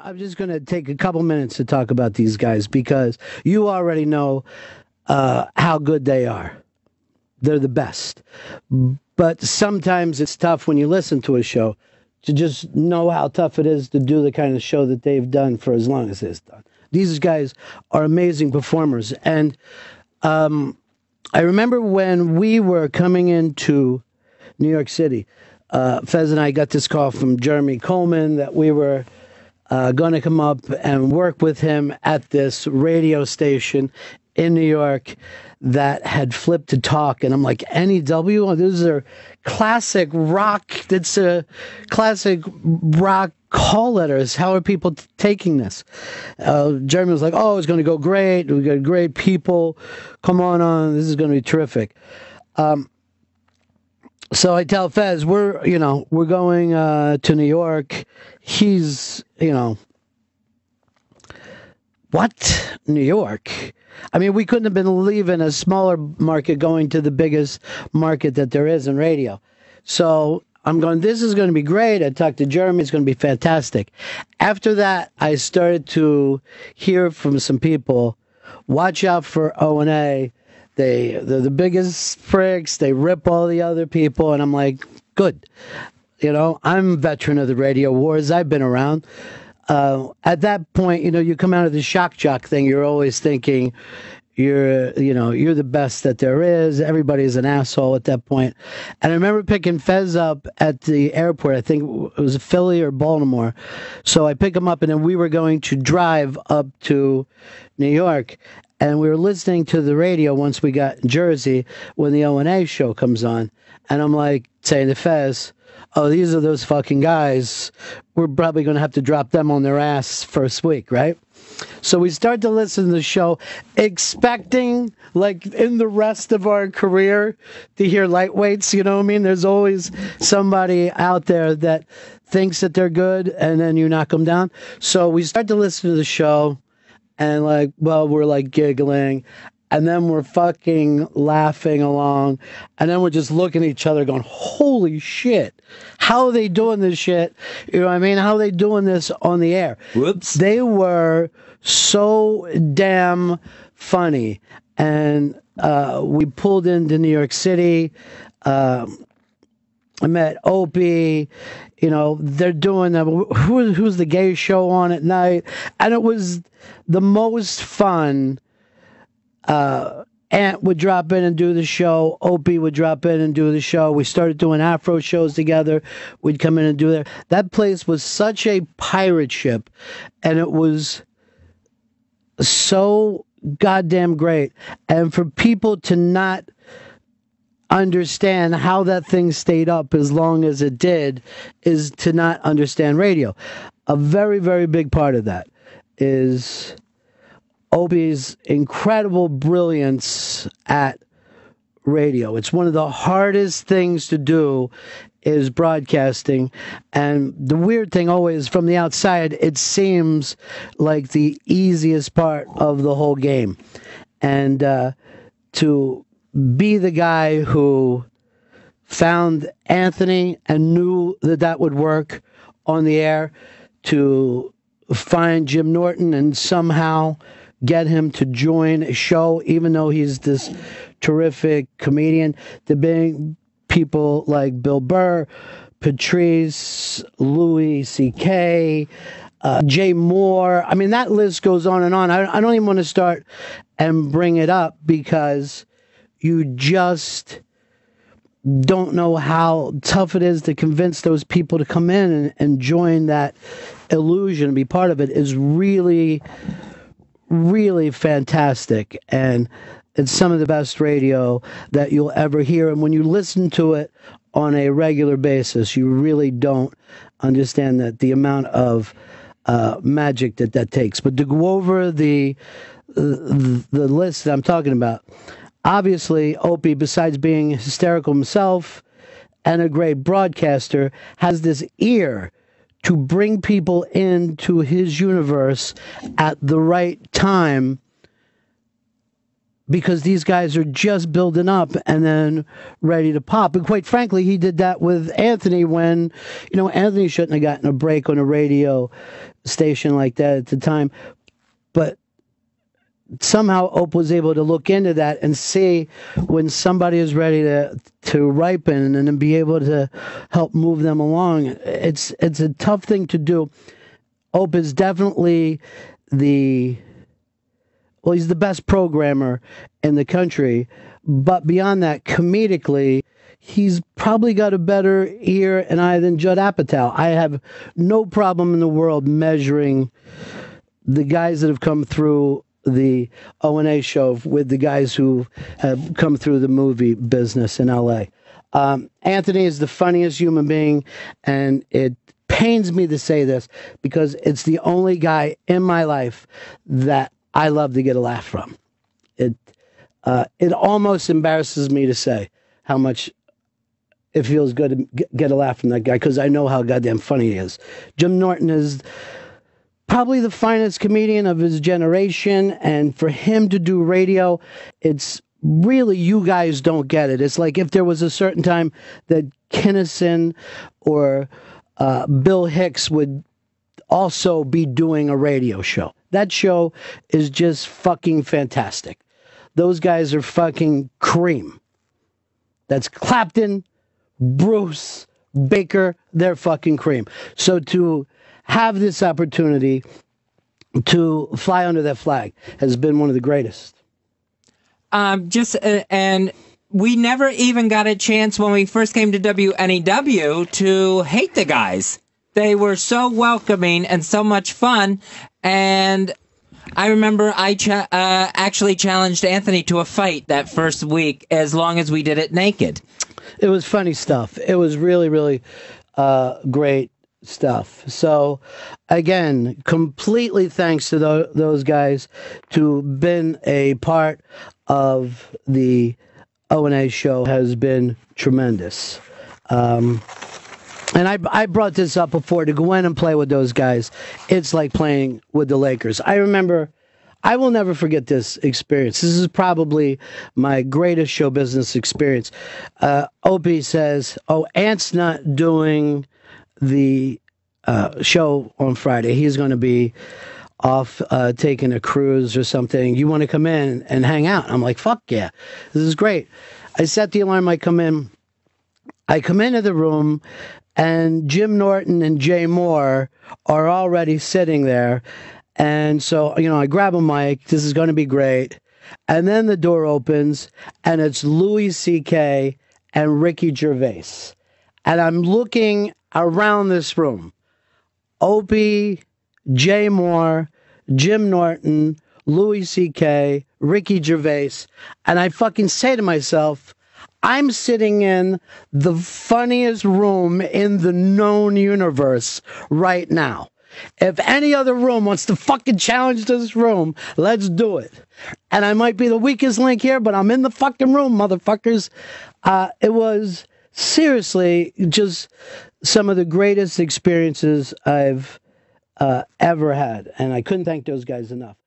I'm just going to take a couple minutes to talk about these guys because you already know how good they are. They're the best. But sometimes it's tough when you listen to a show to just know how tough it is to do the kind of show that they've done for as long as it's done. These guys are amazing performers. And I remember when we were coming into New York City, Fez and I got this call from Jeremy Coleman that we were going to come up and work with him at this radio station in New York that had flipped to talk. And I'm like, NEW? Oh, those are classic rock. It's a classic rock call letters. How are people taking this? Jeremy was like, oh, it's going to go great. We got great people. Come on. This is going to be terrific. So I tell Fez, we're going to New York. He's, what? New York? I mean, we couldn't have been leaving a smaller market going to the biggest market that there is in radio. So I'm going, this is going to be great. I talked to Jeremy. It's going to be fantastic. After that, I started to hear from some people, watch out for O&A. They're the biggest pricks. They rip all the other people. And I'm like, good. I'm a veteran of the radio wars. I've been around. At that point, you come out of the shock jock thing. You're always thinking you're the best that there is. Everybody's an asshole at that point. And I remember picking Fez up at the airport. I think it was Philly or Baltimore. So I pick him up, and then we were going to drive up to New York. And we were listening to the radio once we got in Jersey when the O&A show comes on. And I'm like saying to Fez, oh, these are those fucking guys. We're probably going to have to drop them on their ass first week, right? So we start to listen to the show, expecting, like in the rest of our career, to hear lightweights, you know what I mean? There's always somebody out there that thinks that they're good, and then you knock them down. So we start to listen to the show, and we're like giggling. And then we're fucking laughing along. And then we're just looking at each other going, holy shit. How are they doing this shit? You know what I mean? How are they doing this on the air? Whoops. They were so damn funny. And we pulled into New York City. I met Opie. They're doing who's the gay show on at night. And it was the most fun. Ant would drop in and do the show. Opie would drop in and do the show. We started doing Afro shows together. We'd come in and do that. That place was such a pirate ship, and it was so goddamn great. And for people to not understand how that thing stayed up as long as it did is to not understand radio. A very, very big part of that is Opie's incredible brilliance at radio. It's one of the hardest things to do is broadcasting. And the weird thing always from the outside, it seems like the easiest part of the whole game. And to be the guy who found Anthony and knew that would work on the air, to find Jim Norton and somehow get him to join a show, even though he's this terrific comedian, to bring people like Bill Burr, Patrice, Louis C.K., Jay Moore. I mean, that list goes on and on. I don't even want to start and bring it up because you just don't know how tough it is to convince those people to come in and join that illusion and be part of it is really, really fantastic. And it's some of the best radio that you'll ever hear. And when you listen to it on a regular basis, you really don't understand that the amount of magic that takes. But to go over the list that I'm talking about, obviously, Opie, besides being hysterical himself and a great broadcaster, has this ear to bring people into his universe at the right time, because these guys are just building up and then ready to pop. And quite frankly, he did that with Anthony when, Anthony shouldn't have gotten a break on the radio station like that at the time. But somehow Ope was able to look into that and see when somebody is ready to ripen and then be able to help move them along. It's a tough thing to do. Ope is definitely he's the best programmer in the country, but beyond that, comedically, he's probably got a better ear and eye than Judd Apatow. I have no problem in the world measuring the guys that have come through the O&A show with the guys who have come through the movie business in L.A. Anthony is the funniest human being, and it pains me to say this because it's the only guy in my life that I love to get a laugh from. It almost embarrasses me to say how much it feels good to get a laugh from that guy because I know how goddamn funny he is. Jim Norton is probably the finest comedian of his generation, and for him to do radio, it's really, you guys don't get it. It's like if there was a certain time that Kinnison or Bill Hicks would also be doing a radio show. That show is just fucking fantastic. Those guys are fucking cream. That's Clapton, Bruce, Baker, they're fucking cream. So to have this opportunity to fly under that flag has been one of the greatest. And we never even got a chance when we first came to WNEW to hate the guys. They were so welcoming and so much fun. And I remember I actually challenged Anthony to a fight that first week as long as we did it naked. It was funny stuff. It was really, really great stuff. So, again, completely thanks to those guys to been a part of the O&A show has been tremendous. And I brought this up before, to go in and play with those guys. It's like playing with the Lakers. I will never forget this experience. This is probably my greatest show business experience. Opie says, Ant's not doing the show on Friday. He's going to be off taking a cruise or something. You want to come in and hang out? I'm like, fuck yeah. This is great. I set the alarm. I come into the room, and Jim Norton and Jay Moore are already sitting there. And so, I grab a mic. This is going to be great. And then the door opens, and it's Louis C.K. and Ricky Gervais. And I'm looking around this room. Opie, Jay Moore, Jim Norton, Louis C.K., Ricky Gervais. And I fucking say to myself, I'm sitting in the funniest room in the known universe right now. If any other room wants to fucking challenge this room, let's do it. And I might be the weakest link here, but I'm in the fucking room, motherfuckers. It was seriously just some of the greatest experiences I've ever had. And I couldn't thank those guys enough.